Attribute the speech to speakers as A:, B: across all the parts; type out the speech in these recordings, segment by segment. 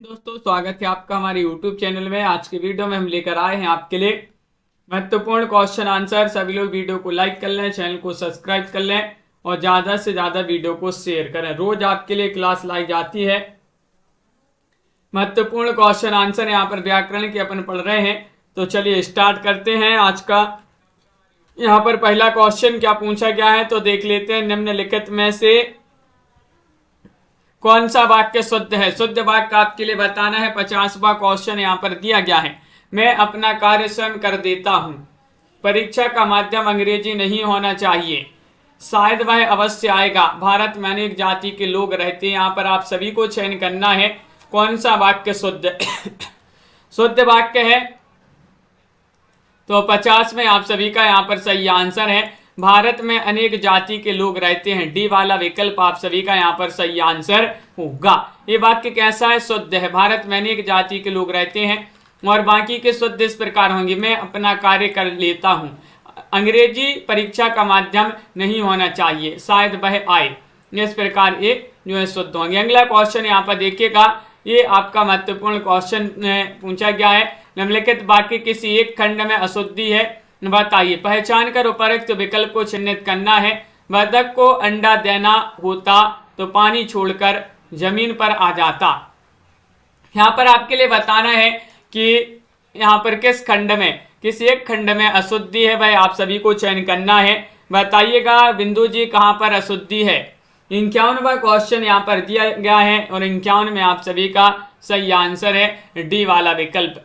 A: दोस्तों स्वागत है आपका हमारे YouTube चैनल में। आज के वीडियो में हम लेकर आए हैं आपके लिए महत्वपूर्ण क्वेश्चन आंसर। सभी लोग वीडियो को लाइक कर लें, चैनल को सब्सक्राइब कर लें और ज़्यादा से ज़्यादा वीडियो को शेयर करें। रोज आपके लिए क्लास लाई जाती है। महत्वपूर्ण क्वेश्चन आंसर यहाँ पर व्याकरण के अपन पढ़ रहे हैं, तो चलिए स्टार्ट करते हैं आज का। यहाँ पर पहला क्वेश्चन क्या पूछा गया है तो देख लेते हैं। निम्नलिखित में से कौन सा वाक्य शुद्ध है? शुद्ध वाक्य आपके लिए बताना है। 50वां क्वेश्चन यहाँ पर दिया गया है। मैं अपना कार्य स्वयं कर देता हूं। परीक्षा का माध्यम अंग्रेजी नहीं होना चाहिए। शायद वह अवश्य आएगा। भारत में अनेक जाति के लोग रहते हैं। यहाँ पर आप सभी को चयन करना है कौन सा वाक्य शुद्ध शुद्ध वाक्य है। तो 50 में आप सभी का यहाँ पर सही आंसर है। भारत में अनेक जाति के लोग रहते हैं। डी वाला विकल्प आप सभी का यहाँ पर सही आंसर होगा। ये वाक्य कैसा है? शुद्ध है। भारत में अनेक जाति के लोग रहते हैं और बाकी के शुद्ध इस प्रकार होंगे। मैं अपना कार्य कर लेता हूँ। अंग्रेजी परीक्षा का माध्यम नहीं होना चाहिए। शायद वह आए। इस प्रकार ये जो है शुद्ध होंगे। अगला क्वेश्चन यहाँ पर देखिएगा। ये आपका महत्वपूर्ण क्वेश्चन पूछा गया है। निम्नलिखित वाक्य किसी एक खंड में अशुद्धि है, बताइए। पहचान कर उपरोक्त विकल्प को चिन्हित करना है। बतख को अंडा देना होता तो पानी छोड़कर जमीन पर आ जाता। यहाँ पर आपके लिए बताना है कि यहाँ पर किस खंड में, किसी एक खंड में अशुद्धि है, भाई आप सभी को चयन करना है। बताइएगा बिंदु जी कहाँ पर अशुद्धि है। 51वां क्वेश्चन यहाँ पर दिया गया है और 51 में आप सभी का सही आंसर है डी वाला विकल्प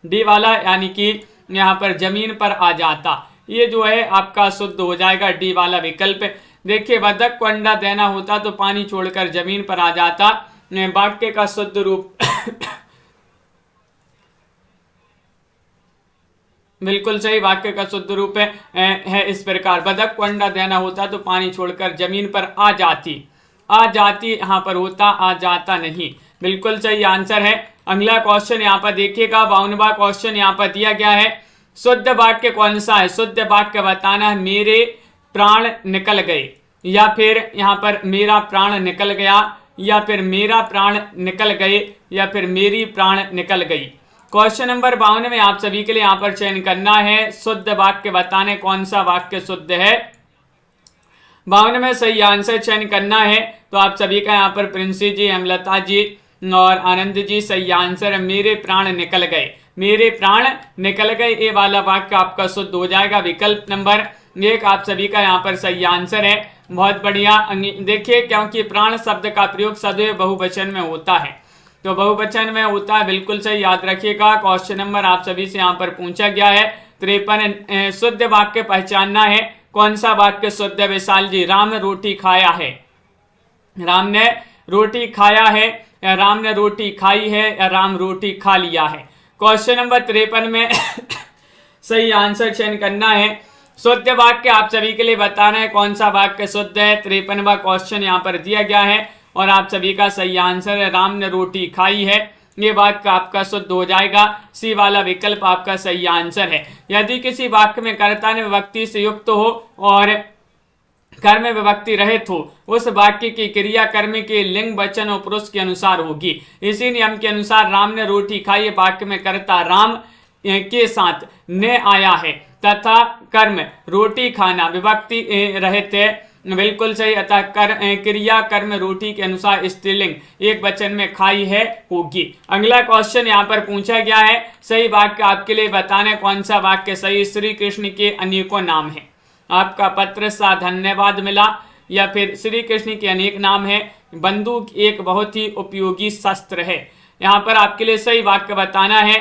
A: डी वाला, यानी कि यहाँ पर जमीन पर आ जाता। ये जो है आपका शुद्ध हो जाएगा डी वाला विकल्प। देखिए, बतख को अंडा देना होता तो पानी छोड़कर जमीन पर आ जाता। वाक्य का शुद्ध रूप बिल्कुल सही। वाक्य का शुद्ध रूप है इस प्रकार। बतख को अंडा देना होता तो पानी छोड़कर जमीन पर आ जाती। आ जाती यहाँ पर होता, आ जाता नहीं। बिल्कुल सही आंसर है। अगला क्वेश्चन यहाँ पर देखिएगा। 52वां क्वेश्चन यहाँ पर दिया गया है। शुद्ध वाक्य कौन सा है? शुद्ध वाक्य बताना है। मेरे प्राण निकल गए, या फिर यहाँ पर मेरा प्राण निकल गया, या फिर मेरा प्राण निकल गए, या फिर मेरी प्राण निकल गई। क्वेश्चन नंबर 52 में आप सभी के लिए यहाँ पर चयन करना है। शुद्ध वाक्य बताने कौन सा वाक्य शुद्ध है। 52 में सही आंसर चयन करना है। तो आप सभी का यहाँ पर प्रिंसी जी, हेमलता जी और आनंद जी सही आंसर है। मेरे प्राण निकल गए, मेरे प्राण निकल गए। ये वाला वाक्य आपका शुद्ध हो जाएगा। विकल्प नंबर 1 आप सभी का यहाँ पर सही आंसर है। बहुत बढ़िया। देखिए, क्योंकि प्राण शब्द का प्रयोग सदैव बहुवचन में होता है, तो बहुवचन में होता है। बिल्कुल सही, याद रखिएगा। क्वेश्चन नंबर आप सभी से यहाँ पर पूछा गया है 53। शुद्ध वाक्य पहचानना है। कौन सा वाक्य शुद्ध है विशाल जी? राम रोटी खाया है। राम ने रोटी खाया है, या राम ने रोटी खाई है, या राम रोटी खा लिया है। क्वेश्चन नंबर 53 में सही आंसर चयन करना है। शुद्ध वाक्य आप सभी के लिए बताना है कौन सा वाक्य शुद्ध है। 53वां क्वेश्चन यहाँ पर दिया गया है और आप सभी का सही आंसर है राम ने रोटी खाई है। ये वाक्य आपका शुद्ध हो जाएगा। सी वाला विकल्प आपका सही आंसर है। यदि किसी वाक्य में कर्ता ने विभक्ति से युक्त हो और कर्म विभक्ति रहित हो, उस वाक्य की क्रिया कर्म के लिंग वचन और पुरुष के अनुसार होगी। इसी नियम के अनुसार राम ने रोटी खाई वाक्य में कर्ता राम के साथ ने आया है तथा कर्म रोटी खाना विभक्ति रहित है। बिल्कुल सही। अतः क्रिया कर्म रोटी के अनुसार स्त्रीलिंग एक वचन में खाई है होगी। अगला क्वेश्चन यहाँ पर पूछा गया है। सही वाक्य आपके लिए बताना कौन सा वाक्य सही। श्री कृष्ण के अनेकों नाम है। आपका पत्र सा धन्यवाद मिला, या फिर श्री कृष्ण के अनेक नाम है। बंदूक एक बहुत ही उपयोगी शस्त्र है। यहाँ पर आपके लिए सही वाक्य बताना है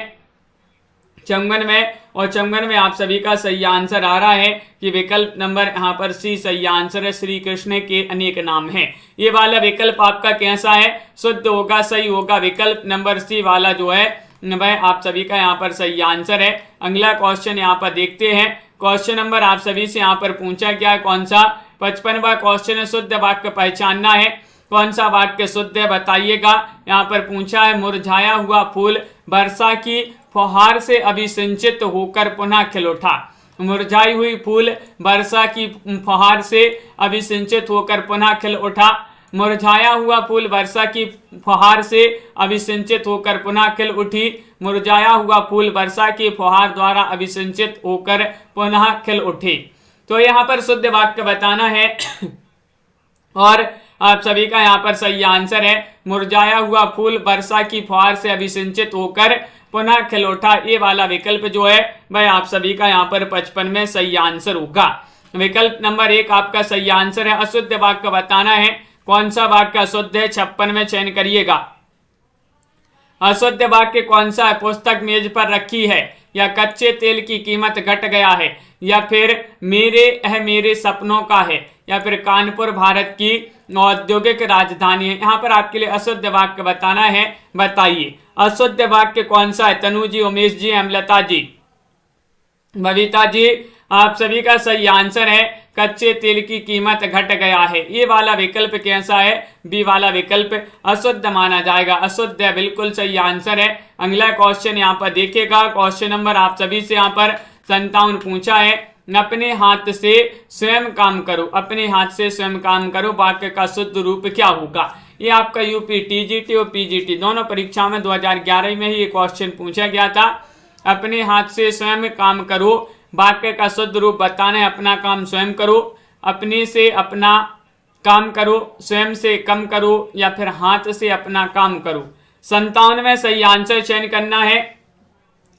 A: 54 में, और 54 में आप सभी का सही आंसर आ रहा है कि विकल्प नंबर यहाँ पर सी सही आंसर है। श्री कृष्ण के अनेक नाम है। ये वाला विकल्प आपका कैसा है? शुद्ध होगा, सही होगा। विकल्प नंबर सी वाला जो है वह आप सभी का यहाँ पर सही आंसर है। अगला क्वेश्चन यहाँ पर देखते हैं। क्वेश्चन नंबर आप सभी से यहाँ पर पूछा गया है कौन सा? 55वां क्वेश्चन है। शुद्ध वाक्य पहचानना है। कौन सा वाक्य शुद्ध है बताइएगा। यहाँ पर पूछा है मुरझाया हुआ फूल वर्षा की फुहार से अभिसिंचित होकर पुनः खिल उठा। मुरझाई हुई फूल वर्षा की फुहार से अभिसिंचित होकर पुनः खिल उठा। मुरझाया हुआ फूल वर्षा की फुहार से अभिसिंचित होकर पुनः खिल उठी। मुरझाया हुआ फूल वर्षा की फुहार द्वारा अभिसिंचित होकर पुनः खिल उठी। तो यहाँ पर शुद्ध वाक्य बताना है और आप सभी का यहाँ पर सही आंसर है मुरझाया हुआ फूल वर्षा की फुहार से अभिसिंचित होकर पुनः खिल उठा। ये वाला विकल्प जो है वह आप सभी का यहाँ पर 55 में सही आंसर होगा। विकल्प नंबर 1 आपका सही आंसर है। अशुद्ध वाक्य बताना है, कौन सा वाक्य अशुद्ध है 56 में चयन करिएगा। अशुद्ध वाक्य कौन सा है? पुस्तक मेज पर रखी है, या कच्चे तेल की कीमत घट गया है, या फिर मेरे सपनों का है, या फिर कानपुर भारत की औद्योगिक राजधानी है। यहाँ पर आपके लिए अशुद्ध वाक्य बताना है, बताइए अशुद्ध वाक्य कौन सा है? तनु जी, उमेश जी, हेमलता जी, बबीता जी, आप सभी का सही आंसर है कच्चे तेल की कीमत घट गया है। ये वाला विकल्प कैसा है? बी वाला विकल्प अशुद्ध माना जाएगा। अशुद्ध है, बिल्कुल सही आंसर है। अगला क्वेश्चन यहाँ पर देखिएगा। क्वेश्चन नंबर आप सभी से यहाँ पर 57 पूछा है। अपने हाथ से स्वयं काम करो, अपने हाथ से स्वयं काम करो, वाक्य का शुद्ध रूप क्या होगा? ये आपका यूपी टीजीटी और पीजीटी दोनों परीक्षा में 2011 में ही ये क्वेश्चन पूछा गया था। अपने हाथ से स्वयं काम करो, वाक्य का शुद्ध रूप बताना है अपना काम स्वयं करो, अपने से अपना काम करो, स्वयं से कम करो, या फिर हाथ से अपना काम करो। 57 में सही आंसर चयन करना है।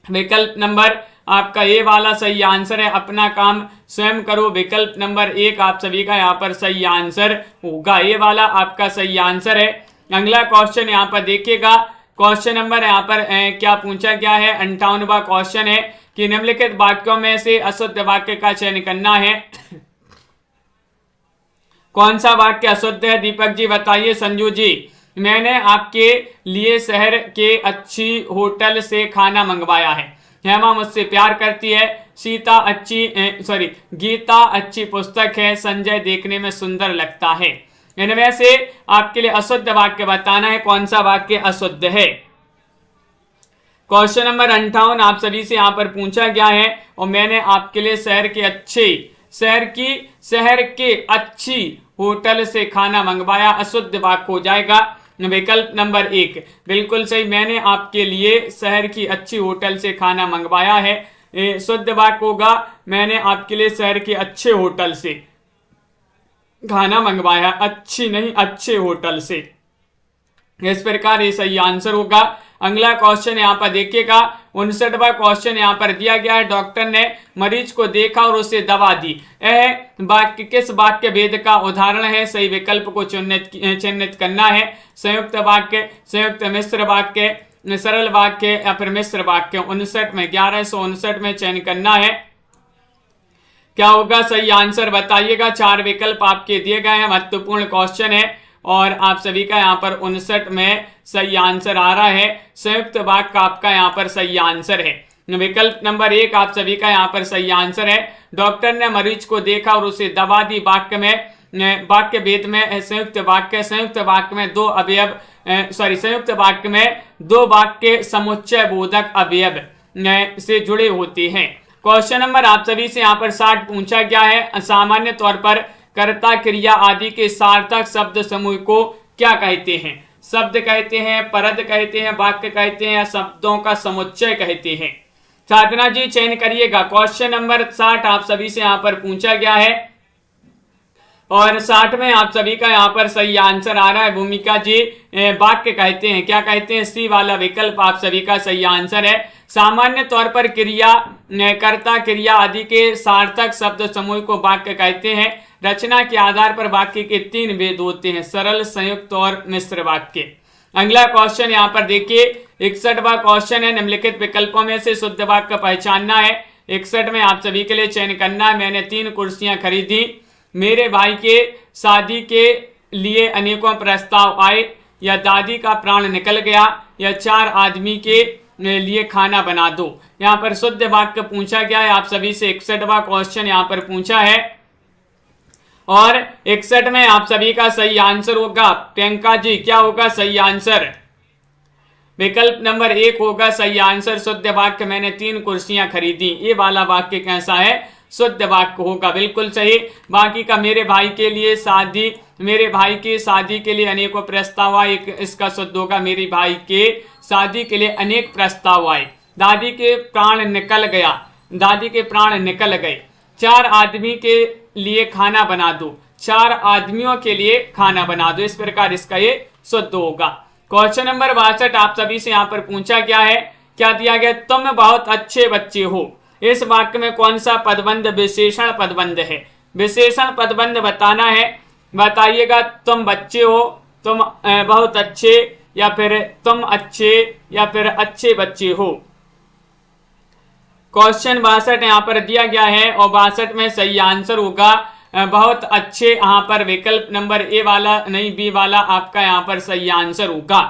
A: विकल्प नंबर आपका ये वाला सही आंसर है, अपना काम स्वयं करो। विकल्प नंबर 1 आप सभी का यहाँ पर सही आंसर होगा। ये वाला आपका सही आंसर है। अगला क्वेश्चन यहाँ पर देखिएगा। क्वेश्चन नंबर यहाँ पर क्या पूछा गया है? 58वां क्वेश्चन है कि निम्नलिखित वाक्यों में से अशुद्ध वाक्य का चयन करना है। कौन सा वाक्य अशुद्ध है? दीपक जी बताइए। संजू जी, मैंने आपके लिए शहर के अच्छी होटल से खाना मंगवाया है। हेमा मुझसे प्यार करती है। गीता अच्छी पुस्तक है। संजय देखने में सुंदर लगता है। इनमें से आपके लिए अशुद्ध वाक्य बताना है, कौन सा वाक्य अशुद्ध है। क्वेश्चन नंबर 58 आप सभी से यहाँ पर पूछा गया है और मैंने आपके लिए शहर के अच्छी होटल से खाना मंगवाया। अशुद्ध वाक्य हो जाएगा विकल्प नंबर 1, बिल्कुल सही। मैंने आपके लिए शहर की अच्छी होटल से खाना मंगवाया है। शुद्ध वाक्य होगा मैंने आपके लिए शहर के अच्छे होटल से खाना मंगवाया, अच्छी नहीं अच्छे होटल से। इस प्रकार ये सही आंसर होगा। अगला क्वेश्चन यहाँ पर देखिएगा। 59वां क्वेश्चन यहाँ पर दिया गया है। डॉक्टर ने मरीज को देखा और उसे दवा दी। यह वाक्य किस वाक्य भेद का उदाहरण है? सही विकल्प को चिन्हित करना है। संयुक्त वाक्य, संयुक्त मिश्र वाक्य, सरल वाक्य, या फिर मिश्र वाक्य। 1159 में चयन करना है। क्या होगा सही आंसर बताइएगा। 4 विकल्प आपके दिए गए हैं। महत्वपूर्ण क्वेश्चन है और आप सभी का यहाँ पर 59 में सही आंसर आ रहा है। संयुक्त वाक्य आपका यहाँ पर सही आंसर है। विकल्प नंबर 1 आप सभी का यहाँ पर सही आंसर है। डॉक्टर ने मरीज को देखा और उसे दवा दी। वाक्य भेद में संयुक्त वाक्य में संयुक्त वाक्य में 2 वाक्य समुच्चय बोधक अवयव से जुड़े होते हैं। क्वेश्चन नंबर आप सभी से यहाँ पर 60 पूछा गया है। सामान्य तौर पर कर्ता, क्रिया आदि के सार्थक शब्द समूह को क्या कहते हैं? शब्द कहते हैं, परद कहते हैं, वाक्य कहते हैं, या शब्दों का समुच्चय कहते हैं? साधना जी चयन करिएगा। क्वेश्चन नंबर 60 आप सभी से यहाँ पर पूछा गया है और 60 में आप सभी का यहाँ पर सही आंसर आ रहा है। भूमिका जी वाक्य कहते हैं, क्या कहते हैं? सी वाला विकल्प आप सभी का सही आंसर है। सामान्य तौर पर क्रिया, कर्ता, क्रिया आदि के सार्थक शब्द समूह को वाक्य कहते हैं। रचना के आधार पर वाक्य के 3 भेद होते हैं, सरल, संयुक्त और मिश्र वाक्य। अगला क्वेश्चन यहाँ पर देखिए। 61वां क्वेश्चन है। निम्नलिखित विकल्पों में से शुद्ध वाक्य पहचानना है। 61 में आप सभी के लिए चयन करना है। मैंने 3 कुर्सियां खरीदी। मेरे भाई के शादी के लिए अनेकों प्रस्ताव आए, या दादी का प्राण निकल गया, या 4 आदमी के लिए खाना बना दो। यहाँ पर शुद्ध वाक्य पूछा गया है। आप सभी से 61वां क्वेश्चन यहाँ पर पूछा है और 61 में आप सभी का सही आंसर होगा। प्रियंका जी क्या होगा सही आंसर? विकल्प नंबर 1 होगा सही आंसर। शुद्ध वाक्य मैंने 3 कुर्सियां खरीदी। ये वाला वाक्य कैसा है? शुद्ध वाक्य होगा। बिल्कुल सही। बाकी का मेरे भाई के लिए शादी, मेरे भाई की शादी के लिए अनेकों प्रस्ताव आए, इसका शुद्ध होगा मेरे भाई के शादी के लिए अनेक प्रस्ताव आए। दादी के प्राण निकल गया, दादी के प्राण निकल गए। 4 आदमी के लिए खाना बना दो, 4 आदमियों के लिए खाना बना दो। इस प्रकार इसका ये शुद्ध होगा। क्वेश्चन नंबर 62 आप सभी से यहाँ पर पूछा गया है, क्या दिया गया? तुम बहुत अच्छे बच्चे हो। इस वाक्य में कौन सा पदबंध विशेषण पदबंध है? विशेषण पदबंध बताना है। बताइएगा, तुम बच्चे हो, तुम बहुत अच्छे, या फिर तुम अच्छे, या फिर अच्छे बच्चे हो। क्वेश्चन 62 यहाँ पर दिया गया है और 62 में सही आंसर होगा बहुत अच्छे। यहाँ पर विकल्प नंबर ए वाला नहीं, बी वाला आपका यहाँ पर सही आंसर होगा।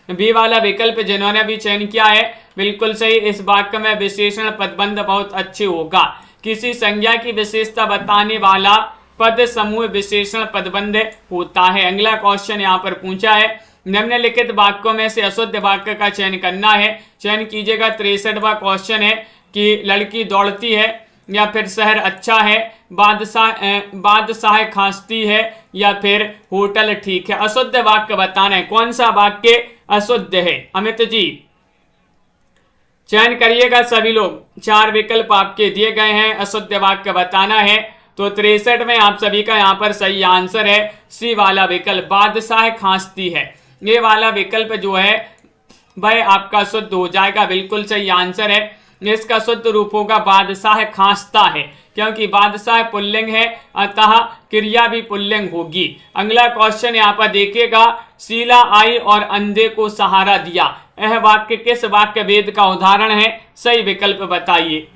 A: बी वाला विकल्प जिन्होंने भी चयन किया है बिल्कुल सही। इस वाक्य में विशेषण पदबंध बहुत अच्छे होगा। किसी संज्ञा की विशेषता बताने वाला पद समूह विशेषण पदबंध होता है। अगला क्वेश्चन यहाँ पर पूछा है, निम्नलिखित वाक्यों में से अशुद्ध वाक्य का चयन करना है। चयन कीजिएगा। 63वां क्वेश्चन है कि लड़की दौड़ती है, या फिर शहर अच्छा है, बादशाह खांसती है, या फिर होटल ठीक है। अशुद्ध वाक्य बताना है, कौन सा वाक्य अशुद्ध है? अमित जी चयन करिएगा सभी लोग। 4 विकल्प आपके दिए गए हैं, अशुद्ध वाक्य बताना है। तो 63 में आप सभी का यहाँ पर सही आंसर है सी वाला विकल्प, बादशाह खांसती है। ये वाला विकल्प जो है वह आपका शुद्ध हो जाएगा। बिल्कुल सही आंसर है। इसका शुद्ध रूप होगा बादशाह खांसता है, क्योंकि बादशाह पुल्लिंग है, अतः क्रिया भी पुल्लिंग होगी। अगला क्वेश्चन यहाँ पर देखिएगा, शीला आई और अंधे को सहारा दिया। यह वाक्य किस वाक्य भेद का उदाहरण है? सही विकल्प बताइए।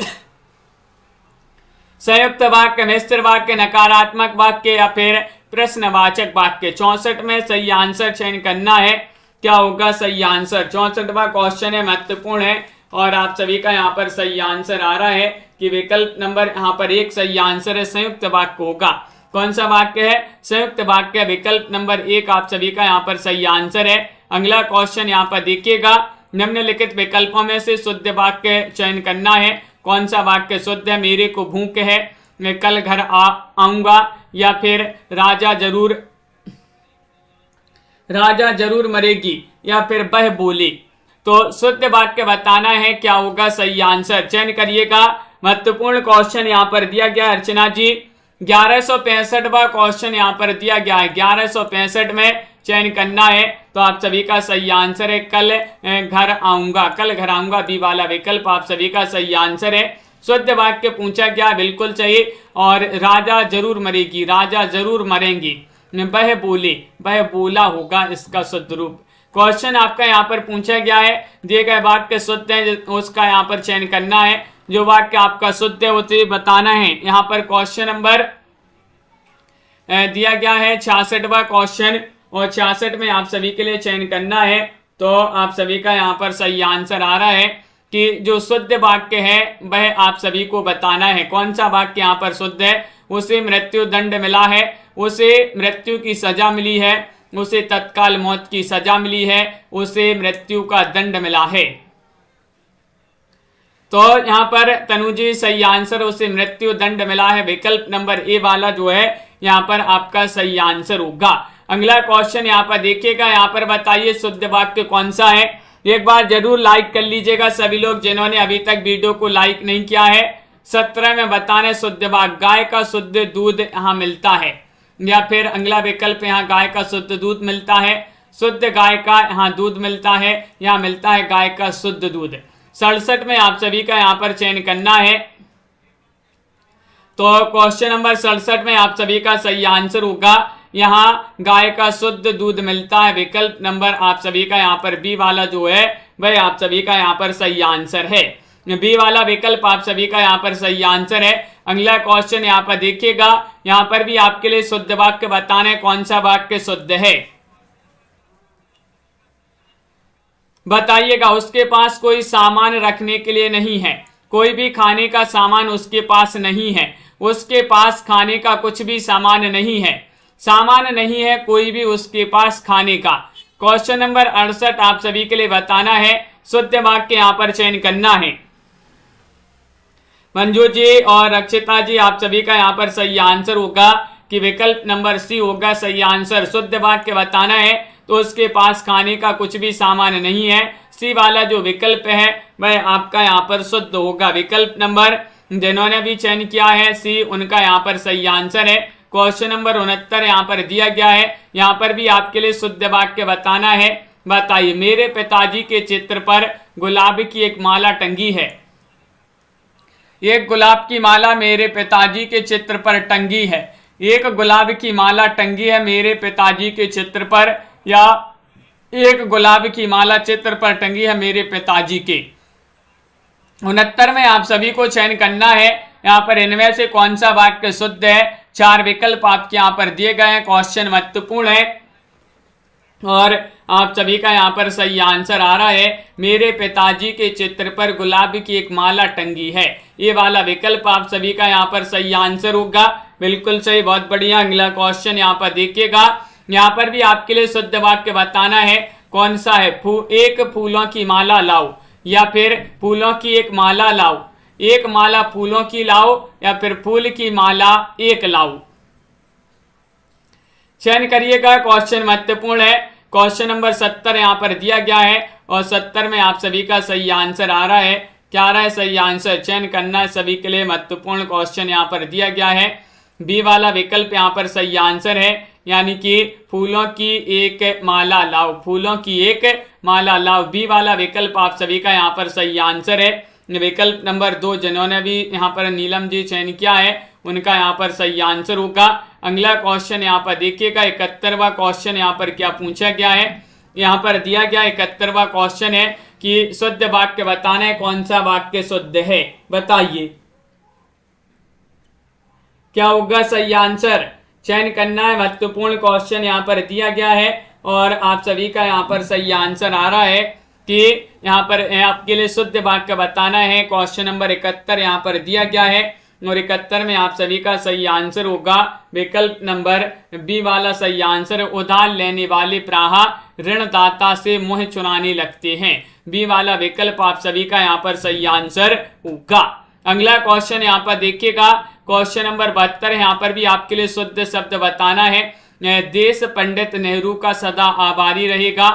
A: संयुक्त वाक्य, मिश्र वाक्य, नकारात्मक वाक्य, या फिर प्रश्नवाचक वाक्य। 64 में सही आंसर चयन करना है। क्या होगा सही आंसर? 64वां क्वेश्चन है, महत्वपूर्ण है और आप सभी का यहाँ पर सही आंसर आ रहा है कि विकल्प नंबर यहाँ पर 1 सही आंसर है, संयुक्त वाक्य होगा। कौन सा वाक्य है? संयुक्त वाक्य। विकल्प नंबर 1 आप सभी का यहाँ पर सही आंसर है। अगला क्वेश्चन यहाँ पर देखिएगा, निम्नलिखित विकल्पों में से शुद्ध वाक्य चयन करना है। कौन सा वाक्य शुद्ध है? मेरे को भूख है, मैं कल घर आऊंगा, या फिर राजा जरूर मरेगी, या फिर वह बोली। तो शुद्ध वाक्य बताना है। क्या होगा सही आंसर? चयन करिएगा। महत्वपूर्ण क्वेश्चन यहाँ पर दिया गया अर्चना जी। 1165वां क्वेश्चन यहाँ पर दिया गया है। 1165 में चयन करना है। तो आप सभी का सही आंसर है कल घर आऊंगा, कल घर आऊंगा, बी वाला विकल्प आप सभी का सही आंसर है। शुद्ध वाक्य पूछा गया, बिल्कुल सही। और राजा जरूर मरेगी, राजा जरूर मरेंगी, वह बोले, वह बोला होगा इसका शुद्ध रूप। क्वेश्चन आपका यहाँ पर पूछा गया है, दिए गए वाक्य शुद्ध है उसका यहाँ पर चयन करना है। जो वाक्य आपका शुद्ध है उसे बताना है। यहाँ पर क्वेश्चन नंबर दिया गया है 66वां क्वेश्चन, और 66 में आप सभी के लिए चयन करना है। तो आप सभी का यहाँ पर सही आंसर आ रहा है कि जो शुद्ध वाक्य है वह आप सभी को बताना है। कौन सा वाक्य यहाँ पर शुद्ध है? उसे मृत्यु दंड मिला है, उसे मृत्यु की सजा मिली है, उसे तत्काल मौत की सजा मिली है, उसे मृत्यु का दंड मिला है। तो यहाँ पर तनुजी सही आंसर, उसे मृत्यु दंड मिला है। विकल्प नंबर ए वाला जो है यहाँ पर आपका सही आंसर होगा। अगला क्वेश्चन यहाँ पर देखिएगा। यहाँ पर बताइए शुद्ध वाक्य कौन सा है? एक बार जरूर लाइक कर लीजिएगा सभी लोग जिन्होंने अभी तक वीडियो को लाइक नहीं किया है। 17 में बताने शुद्ध वाक्य, गाय का शुद्ध दूध यहाँ मिलता है, या फिर अगला विकल्प यहाँ गाय का शुद्ध दूध मिलता है, शुद्ध गाय का यहाँ दूध मिलता है, यहाँ मिलता है गाय का शुद्ध दूध। 67 में आप सभी का यहाँ पर चयन करना है। तो क्वेश्चन नंबर 67 में आप सभी का सही आंसर होगा यहाँ गाय का शुद्ध दूध मिलता है। विकल्प नंबर आप सभी का यहाँ पर बी वाला जो है वह आप सभी का यहाँ पर सही आंसर है। बी वाला विकल्प आप सभी का यहाँ पर सही आंसर है। अगला क्वेश्चन यहाँ पर देखिएगा। यहाँ पर भी आपके लिए शुद्ध वाक्य बताना है, कौन सा वाक्य शुद्ध है बताइएगा। उसके पास कोई सामान रखने के लिए नहीं है, कोई भी खाने का सामान उसके पास नहीं है, उसके पास खाने का कुछ भी सामान नहीं है, सामान नहीं है कोई भी उसके पास खाने का। क्वेश्चन नंबर 68 आप सभी के लिए बताना है, शुद्ध वाक्य यहाँ पर चयन करना है। मंजू जी और रक्षिता जी, आप सभी का यहाँ पर सही आंसर होगा कि विकल्प नंबर सी होगा सही आंसर। शुद्ध वाक्य बताना है तो उसके पास खाने का कुछ भी सामान नहीं है। सी वाला जो विकल्प है वह आपका यहाँ पर शुद्ध होगा। विकल्प नंबर जिन्होंने भी चयन किया है सी, उनका यहाँ पर सही आंसर है। क्वेश्चन नंबर 69 यहाँ पर दिया गया है, यहाँ पर भी आपके लिए शुद्ध वाक्य बताना है। बताइए, मेरे पिताजी के चित्र पर गुलाब की एक माला टंगी है। एक गुलाब की माला मेरे पिताजी के चित्र पर टंगी है। एक गुलाब की माला टंगी है मेरे पिताजी के चित्र पर, या एक गुलाब की माला चित्र पर टंगी है मेरे पिताजी के। 69 में आप सभी को चयन करना है यहाँ पर इनमें से कौन सा वाक्य शुद्ध है। 4 विकल्प आपके यहाँ पर दिए गए हैं। क्वेश्चन महत्वपूर्ण है और आप सभी का यहाँ पर सही आंसर आ रहा है, मेरे पिताजी के चित्र पर गुलाब की एक माला टंगी है। ये वाला विकल्प आप सभी का यहाँ पर सही आंसर होगा। बिल्कुल सही, बहुत बढ़िया। अगला क्वेश्चन यहाँ पर देखिएगा, यहाँ पर भी आपके लिए शुद्ध वाक्य बताना है। कौन सा है? एक फूलों की माला लाओ, या फिर फूलों की एक माला लाओ। एक माला फूलों की लाओ, या फिर फूल की माला एक लाओ। चयन करिएगा। क्वेश्चन महत्वपूर्ण है। क्वेश्चन नंबर 70 यहाँ पर दिया गया है और 70 में आप सभी का सही आंसर आ रहा है। क्या आ रहा है सही आंसर? चयन करना है सभी के लिए। महत्वपूर्ण क्वेश्चन यहाँ पर दिया गया है। बी वाला विकल्प यहाँ पर सही आंसर है, यानी कि फूलों की एक माला लाओ, फूलों की एक माला लाओ। बी वाला विकल्प आप सभी का यहाँ पर सही आंसर है। विकल्प नंबर 2 जिन्होंने भी यहाँ पर नीलम जी चयन किया है, उनका यहाँ पर सही आंसर होगा। अगला क्वेश्चन यहाँ पर देखिएगा, 71वां क्वेश्चन यहाँ पर क्या पूछा गया है। यहाँ पर दिया गया 71वां क्वेश्चन है कि शुद्ध वाक्य बताना है, कौन सा वाक्य शुद्ध है। बताइए क्या होगा सही आंसर। चयन करना है। महत्वपूर्ण क्वेश्चन यहाँ पर दिया गया है और आप सभी का यहाँ पर सही आंसर आ रहा है कि यहाँ पर आपके लिए शुद्ध वाक्य बताना है। क्वेश्चन नंबर 71 यहाँ पर दिया गया है और 71 में आप सभी का सही आंसर होगा विकल्प नंबर बी वाला सही आंसर। उधार लेने वाले प्राह ऋणदाता से मुंह चुराने लगते हैं। बी वाला विकल्प आप सभी का यहाँ पर सही आंसर होगा। अगला क्वेश्चन यहाँ पर देखिएगा, क्वेश्चन नंबर 72 यहाँ पर भी आपके लिए शुद्ध शब्द बताना है। देश पंडित नेहरू का सदा आभारी रहेगा।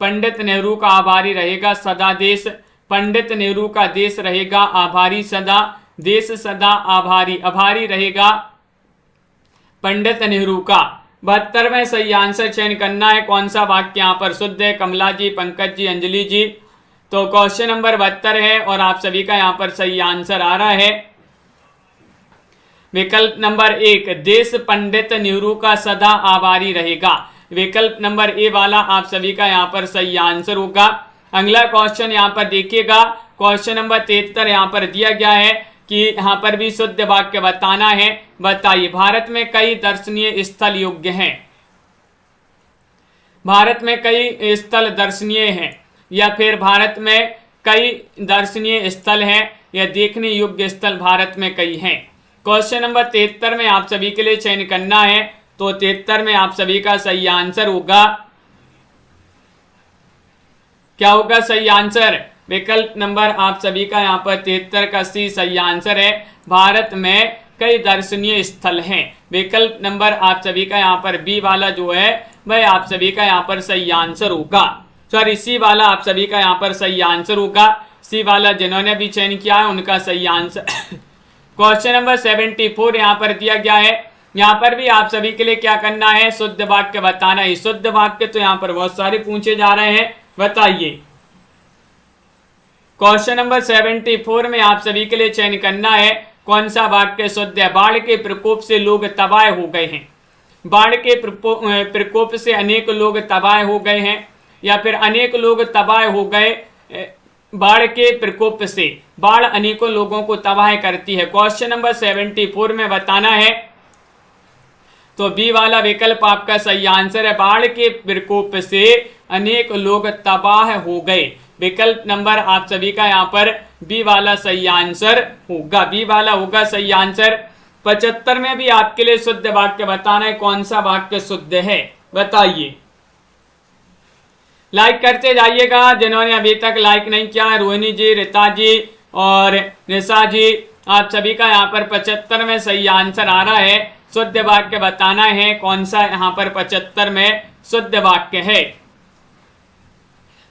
A: पंडित नेहरू का आभारी रहेगा सदा देश। पंडित नेहरू का देश रहेगा आभारी सदा। देश सदा आभारी, आभारी रहेगा पंडित नेहरू का। 72 में सही आंसर चयन करना है। कौन सा वाक्य यहाँ पर शुद्ध है? कमला जी, पंकज जी, अंजलि जी। तो क्वेश्चन नंबर 72 है और आप सभी का यहाँ पर सही आंसर आ रहा है विकल्प नंबर 1, देश पंडित नेहरू का सदा आभारी रहेगा। विकल्प नंबर ए वाला आप सभी का यहाँ पर सही आंसर होगा। अगला क्वेश्चन यहाँ पर देखिएगा, क्वेश्चन नंबर 73 यहाँ पर दिया गया है कि यहाँ पर भी शुद्ध वाक्य बताना है। बताइए, भारत में कई दर्शनीय स्थल योग्य हैं। भारत में कई स्थल दर्शनीय हैं, या फिर भारत में कई दर्शनीय स्थल हैं, या देखने योग्य स्थल भारत में कई हैं। क्वेश्चन नंबर 73 में आप सभी के लिए चयन करना है, तो 73 में आप सभी का सही आंसर होगा। क्या होगा सही आंसर? विकल्प नंबर आप सभी का यहाँ पर 73 का सी सही आंसर है। भारत में कई दर्शनीय स्थल हैं। विकल्प नंबर आप सभी का यहाँ पर बी वाला जो है वह आप सभी का यहाँ पर सही आंसर होगा। सॉरी, सी वाला आप सभी का यहाँ पर सही आंसर होगा। सी वाला जिन्होंने भी चयन किया है उनका सही आंसर। क्वेश्चन नंबर 74 यहाँ पर दिया गया है। यहाँ पर भी आप सभी के लिए क्या करना है? शुद्ध वाक्य बताना है। शुद्ध वाक्य तो यहाँ पर बहुत सारे पूछे जा रहे हैं। बताइए, क्वेश्चन नंबर 74 में आप सभी के लिए चयन करना है, कौन सा वाक्य शुद्ध है। बाढ़ के प्रकोप से लोग तबाह हो गए हैं। बाढ़ के प्रकोप से अनेक लोग तबाह हो गए हैं, या फिर अनेक लोग तबाह हो गए। बाढ़ के प्रकोप से, बाढ़ अनेकों लोगों को तबाह करती है। क्वेश्चन नंबर 74 में बताना है, तो बी वाला विकल्प आपका सही आंसर है। बाढ़ के प्रकोप से अनेक लोग तबाह हो गए। विकल्प नंबर आप सभी का यहाँ पर बी वाला सही आंसर होगा। बी वाला होगा सही आंसर। 75 में भी आपके लिए शुद्ध वाक्य बताना है, कौन सा वाक्य शुद्ध है। बताइए, लाइक करते जाइएगा जिन्होंने अभी तक लाइक नहीं किया है। रोहिणी जी, रीता जी और निशा जी आप सभी का यहाँ पर 75 में सही आंसर आ रहा है। शुद्ध वाक्य बताना है कौन सा यहाँ पर 75 में शुद्ध वाक्य है।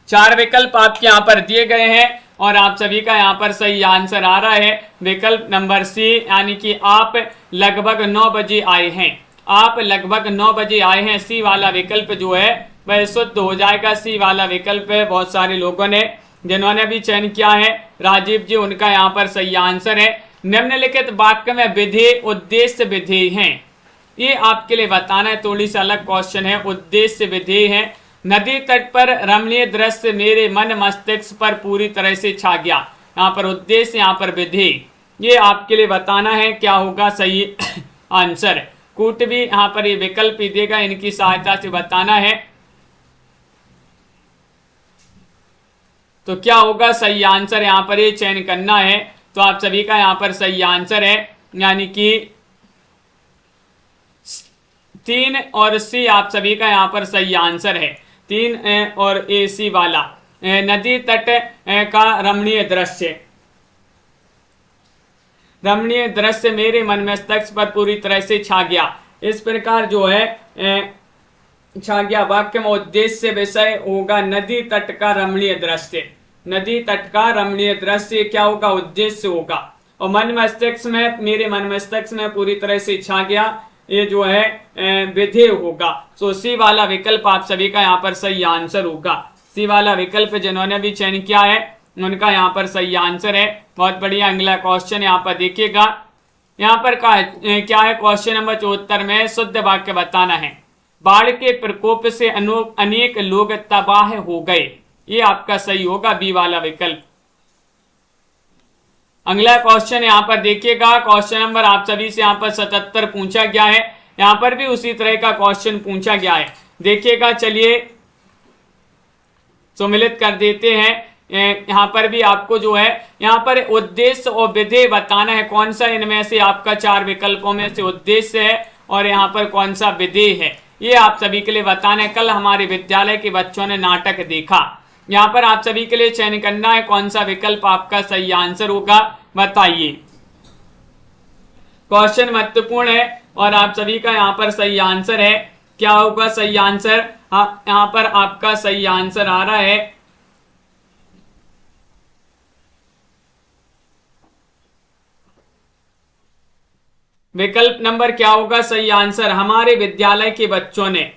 A: 4 विकल्प आपके यहाँ पर दिए गए हैं और आप सभी का यहाँ पर सही आंसर आ रहा है विकल्प नंबर सी, यानी कि आप लगभग 9 बजे आए हैं। आप लगभग 9 बजे आए हैं, सी वाला विकल्प जो है वह शुद्ध हो जाएगा। सी वाला विकल्प है, बहुत सारे लोगों ने जिन्होंने भी चयन किया है, राजीव जी, उनका यहाँ पर सही आंसर है। निम्नलिखित वाक्य में विधेय उद्देश्य विधेय हैं, ये आपके लिए बताना है। थोड़ी सी अलग क्वेश्चन है, उद्देश्य विधेय है। नदी तट पर रमणीय दृश्य मेरे मन मस्तिष्क पर पूरी तरह से छा गया। यहाँ पर उद्देश्य, यहाँ पर विधेय, ये आपके लिए बताना है क्या होगा सही आंसर। कूट भी यहाँ पर ये विकल्प ही देगा, इनकी सहायता से बताना है तो क्या होगा सही आंसर। यहाँ पर ये चयन करना है तो आप सभी का यहाँ पर सही आंसर है, यानी कि 3 और सी आप सभी का यहाँ पर सही आंसर है। 3 और ए सी वाला नदी तट का रमणीय दृश्य, रमणीय दृश्य मेरे मन मस्तिष्क पर पूरी तरह से छा गया। इस प्रकार जो है छा गया वाक्य में उद्देश्य विषय होगा नदी तट का रमणीय दृश्य। नदी तट का रमणीय दृश्य क्या होगा, उद्देश्य होगा। और मन मस्तिष्क में, मेरे मन मस्तिष्क में पूरी तरह से छा गया, ये जो है विधेय होगा। सो सी वाला विकल्प आप सभी का यहाँ पर सही आंसर होगा। सी वाला विकल्प जिन्होंने भी चयन किया है उनका यहाँ पर सही आंसर है। बहुत बढ़िया। अगला क्वेश्चन यहाँ पर देखिएगा, यहाँ पर क्या है क्वेश्चन नंबर 74 में शुद्ध वाक्य बताना है। बाढ़ के प्रकोप से अनेक लोग तबाह हो गए, ये आपका सही होगा, बी वाला विकल्प। अगला क्वेश्चन यहाँ पर देखिएगा, क्वेश्चन नंबर आप सभी से यहाँ पर 77 पूछा गया है। यहाँ पर भी उसी तरह का क्वेश्चन पूछा गया है, देखिएगा। चलिए सम्मिलित कर देते हैं। यहाँ पर भी आपको जो है यहाँ पर उद्देश्य और विधेय बताना है, कौन सा इनमें से आपका 4 विकल्पों में से उद्देश्य है और यहाँ पर कौन सा विधेय है, ये आप सभी के लिए बताना है। कल हमारे विद्यालय के बच्चों ने नाटक देखा, यहाँ पर आप सभी के लिए चयन करना है कौन सा विकल्प आपका सही आंसर होगा, बताइए। क्वेश्चन महत्वपूर्ण है और आप सभी का यहाँ पर सही आंसर है। क्या होगा सही आंसर? हाँ, यहाँ पर आपका सही आंसर आ रहा है विकल्प नंबर क्या होगा सही आंसर, हमारे विद्यालय के बच्चों ने,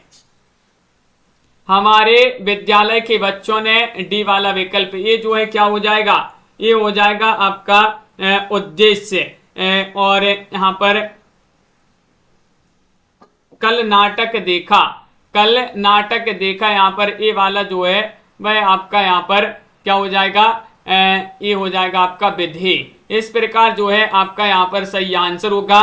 A: हमारे विद्यालय के बच्चों ने, डी वाला विकल्प। ये जो है क्या हो जाएगा, ये हो जाएगा आपका उद्देश्य। और यहां पर कल नाटक देखा, कल नाटक देखा, यहां पर ए वाला जो है वह आपका यहां पर क्या हो जाएगा, ये हो जाएगा आपका विधेय। इस प्रकार जो है आपका यहां पर सही आंसर होगा।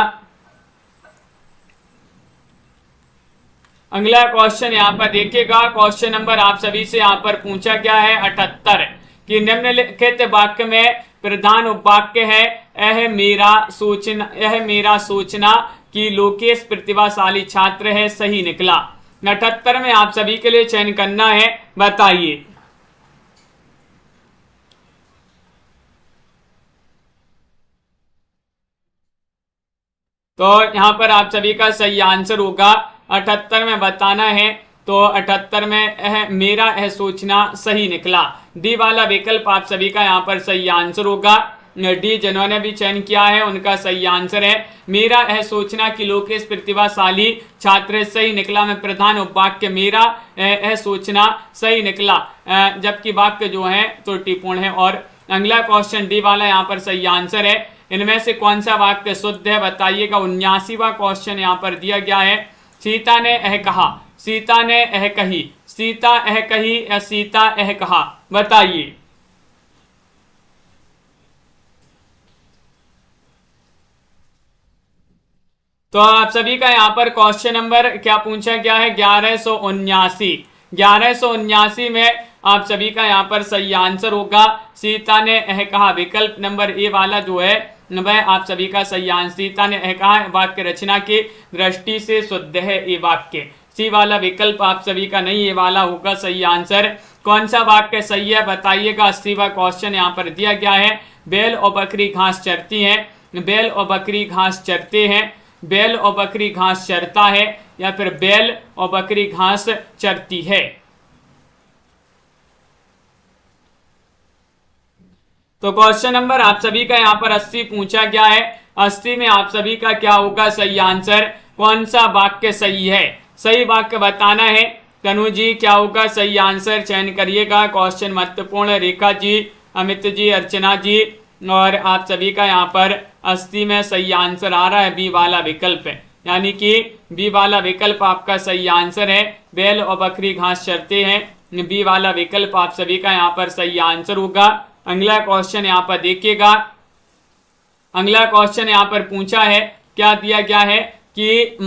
A: अगला क्वेश्चन यहाँ पर देखिएगा, क्वेश्चन नंबर आप सभी से यहाँ पर पूछा गया है 78 कि निम्नलिखित वाक्य में प्रधान उपवाक्य है यह मेरा सोचना कि लोकेश प्रतिभाशाली छात्र है, सही निकला। 78 में आप सभी के लिए चयन करना है, बताइए। तो यहाँ पर आप सभी का सही आंसर होगा 78 में बताना है। तो 78 में मेरा सोचना सही निकला, डी वाला विकल्प आप सभी का यहाँ पर सही आंसर होगा। डी जिन्होंने भी चयन किया है उनका सही आंसर है मेरा सोचना कि लोकेश प्रतिभाशाली छात्र, सही निकला। में प्रधान उपवाक्य मेरा सोचना सही निकला, जबकि वाक्य जो है त्रुटिपूर्ण है। और अगला क्वेश्चन डी वाला यहाँ पर सही आंसर है। इनमें से कौन सा वाक्य शुद्ध है, बताइएगा। 79वां क्वेश्चन यहाँ पर दिया गया है, सीता ने यह कहा, सीता ने यह कही, सीता यह कही या सीता यह कहा, बताइए। तो आप सभी का यहाँ पर क्वेश्चन नंबर क्या पूछा गया है, 1179। 1179 में आप सभी का यहाँ पर सही आंसर होगा सीता ने यह कहा। विकल्प नंबर ए वाला जो है वह आप सभी का सही आंसर, सीता ने यह कहा वाक्य रचना की दृष्टि से शुद्ध है ये वाक्य। सी वाला विकल्प आप सभी का नहीं, ये वाला होगा सही आंसर। कौन सा वाक्य सही है, बताइएगा। 80वां क्वेश्चन यहाँ पर दिया गया है, बैल और बकरी घास चरती हैं, बैल और बकरी घास चरते हैं, बैल और बकरी घास चरता है, या फिर बैल और बकरी घास चरती है। तो क्वेश्चन नंबर आप सभी का यहाँ पर 80 पूछा गया है। 80 में आप सभी का क्या होगा सही आंसर, कौन सा वाक्य सही है, सही वाक्य बताना है। तनु जी क्या होगा सही आंसर, चयन करिएगा। क्वेश्चन महत्वपूर्ण। रेखा जी, अमित जी, अर्चना जी, और आप सभी का यहाँ पर 80 में सही आंसर आ रहा है बी वाला विकल्प है, यानी कि बी वाला विकल्प आपका सही आंसर है। बैल और बकरी घास चरते हैं, बी वाला विकल्प आप सभी का यहाँ पर सही आंसर होगा। अगला क्वेश्चन यहाँ पर देखिएगा। अगला क्वेश्चन यहाँ पर पूछा है, क्या दिया गया है कि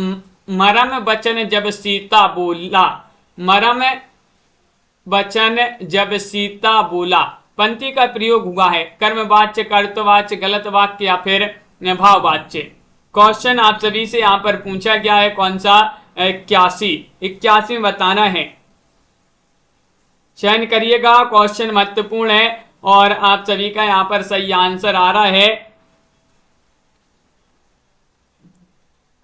A: मरम वचन जब सीता बोला, मरम वचन जब सीता बोला, पंक्ति का प्रयोग हुआ है कर्मवाच्य, कर्तवाच्य, गलत वाक्य या फिर भाववाच्य। क्वेश्चन आप सभी से यहाँ पर पूछा गया है कौन सा, 81 में बताना है। चयन करिएगा, क्वेश्चन महत्वपूर्ण है और आप सभी का यहाँ पर सही आंसर आ रहा है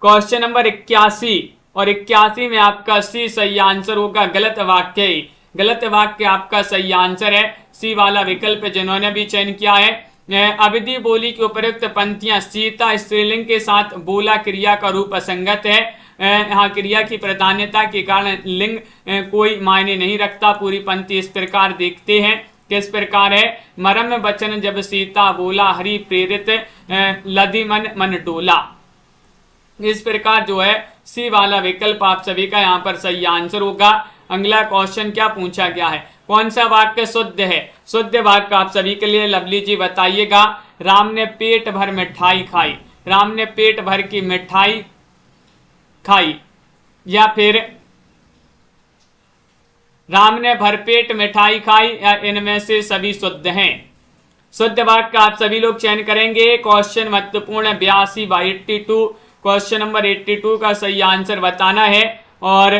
A: क्वेश्चन नंबर 81, और 81 में आपका सी सही आंसर होगा। गलत वाक्य, गलत वाक्य आपका सही आंसर है, सी वाला विकल्प जिन्होंने भी चयन किया है। अवधि बोली की उपयुक्त पंक्तियां, सीता स्त्रीलिंग के साथ बोला क्रिया का रूप असंगत है। यहाँ क्रिया की प्राधान्यता के कारण लिंग कोई मायने नहीं रखता। पूरी पंक्ति इस प्रकार देखते हैं, किस प्रकार है, मरम वचन जब सीता बोला, हरि प्रेरित लधि मन मन डोला। इस प्रकार जो है सी वाला विकल्प आप सभी का यहाँ पर सही आंसर होगा। अगला क्वेश्चन क्या पूछा गया है, कौन सा वाक्य शुद्ध है, शुद्ध वाक्य आप सभी के लिए लवली जी बताइएगा। राम ने पेट भर मिठाई खाई, राम ने पेट भर की मिठाई खाई, या फिर राम ने भरपेट मिठाई खाई, या इनमें से सभी शुद्ध हैं। शुद्ध वाक्य आप सभी लोग चयन करेंगे। क्वेश्चन महत्वपूर्ण 82/82, क्वेश्चन नंबर 82 का सही आंसर बताना है, और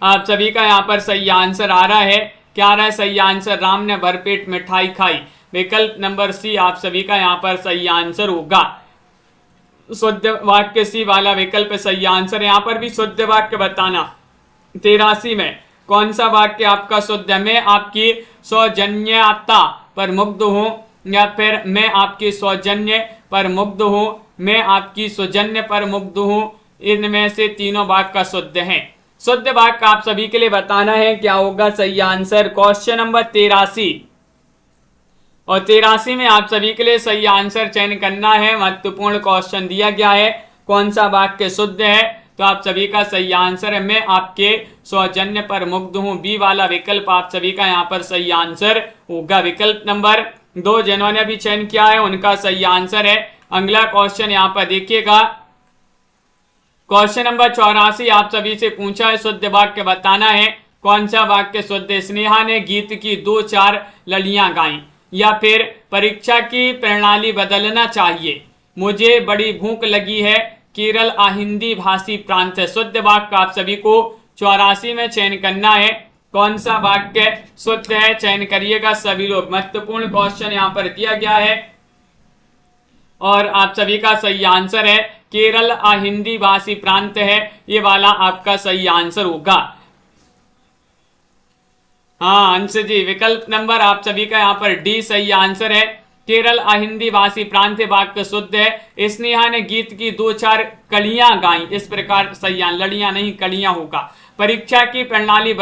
A: आप सभी का यहाँ पर सही आंसर आ रहा है, क्या आ रहा है सही आंसर, राम ने भरपेट मिठाई खाई। विकल्प नंबर सी आप सभी का यहाँ पर सही आंसर होगा। शुद्ध वाक्य सी वाला विकल्प सही आंसर है। यहाँ पर भी शुद्ध वाक्य बताना। 83 में कौन सा वाक्य आपका शुद्ध है, मैं आपकी सौजन्यता पर मुग्ध हूँ, या फिर मैं आपकी सौजन्य पर मुग्ध हूँ, मैं आपकी सौजन्य पर मुग्ध हूँ। इनमें से तीनों वाक्य शुद्ध हैं। शुद्ध वाक्य आप सभी के लिए बताना है, क्या होगा सही आंसर। क्वेश्चन नंबर 83, और 83 में आप सभी के लिए सही आंसर चयन करना है। महत्वपूर्ण क्वेश्चन दिया गया है, कौन सा वाक्य शुद्ध है, तो आप सभी का सही आंसर है, मैं आपके सौजन्य पर मुग्ध हूँ। बी वाला विकल्प आप सभी का यहाँ पर सही आंसर होगा। विकल्प नंबर 2 जिन्होंने भी चयन किया है उनका सही आंसर है। अगला क्वेश्चन यहाँ पर देखिएगा। क्वेश्चन नंबर 84 आप सभी से पूछा है, शुद्ध वाक्य बताना है, कौन सा वाक्य शुद्ध। स्नेहा ने गीत की 2-4 लड़ियां गाई, या फिर परीक्षा की प्रणाली बदलना चाहिए, मुझे बड़ी भूख लगी है, केरल अहिंदी भाषी प्रांत है। शुद्ध वाक्य आप सभी को 84 में चयन करना है, कौन सा वाक्य शुद्ध है, चयन करिएगा सभी लोग। महत्वपूर्ण क्वेश्चन यहाँ पर दिया गया है, और आप सभी का सही आंसर है केरल अहिंदी भाषी प्रांत है, ये वाला आपका सही आंसर होगा। हाँ अंश जी, विकल्प नंबर आप सभी का यहाँ पर डी सही आंसर है, केरल अहिंदी भाषी प्रांत वाक्य शुद्ध है। स्नेहा ने गीत की 2-4 कलियां गाई, इस प्रकार सही, लड़ियां नहीं कलियां होगा। परीक्षा की प्रणाली